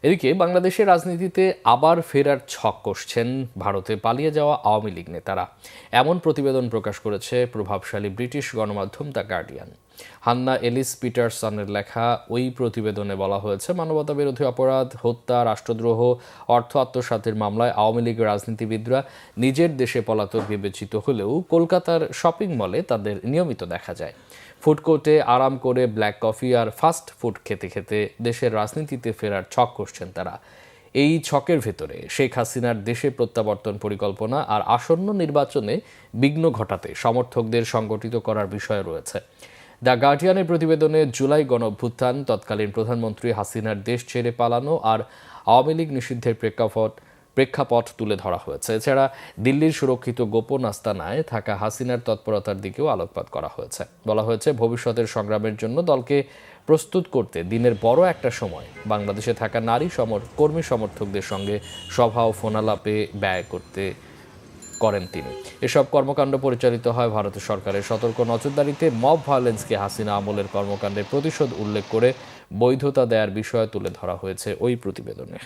এদিকে বাংলাদেশের রাজনীতিতে আবার ফেরার ছক কষছেন ভারতে পালিয়ে যাওয়া আওয়ামী লীগ নেতারা। এমন প্রতিবেদন প্রকাশ করেছে প্রভাবশালী ব্রিটিশ গণমাধ্যম দ্য গার্ডিয়ান। হান্না এলিস পিটারসনের লেখা ওই প্রতিবেদনে বলা হয়েছে, মানবতাবিরোধী অপরাধ, হত্যা, রাষ্ট্রদ্রোহ, অর্থ আত্মসাতের মামলায় আওয়ামী লীগের রাজনীতিবিদরা নিজের দেশে পলাতক বিবেচিত হলেও কলকাতার শপিং মলে তাদের নিয়মিত দেখা যায়। ফুড কোর্টে আরাম করে ব্ল্যাক কফি আর ফাস্ট ফুড খেতে খেতে দেশের রাজনীতিতে ফেরার ছক কষছেন তারা। এই ছকের ভেতরে শেখ হাসিনার দেশে প্রত্যাবর্তন পরিকল্পনা আর আসন্ন নির্বাচনে বিঘ্ন ঘটাতে সমর্থকদের সংগঠিত করার বিষয় রয়েছে। দ্য গার্ডিয়ানের প্রতিবেদনে জুলাই গণঅভ্যুত্থান, তৎকালীন প্রধানমন্ত্রী হাসিনার দেশ ছেড়ে পালানো আর আওয়ামী লীগ নিষিদ্ধের প্রেক্ষাপট তুলে ধরা হয়েছে। এছাড়া দিল্লির সুরক্ষিত গোপন আস্তানায় থাকা হাসিনার তৎপরতার দিকেও আলোকপাত করা হয়েছে। বলা হয়েছে, ভবিষ্যতের সংগ্রামের জন্য দলকে প্রস্তুত করতে দিনের বড় একটা সময় বাংলাদেশে থাকা নারী কর্মী সমর্থকদের সঙ্গে সভা ও ফোনালাপে ব্যয় করেন তিনি। এসব কর্মকাণ্ড পরিচালিত হয় ভারতের সরকারের সতর্ক নজরদারিতে। মব ভায়োলেন্সকে হাসিনা আমলের কর্মকাণ্ডের প্রতিশোধ উল্লেখ করে বৈধতা দেওয়ার বিষয় তুলে ধরা হয়েছে ওই প্রতিবেদনে।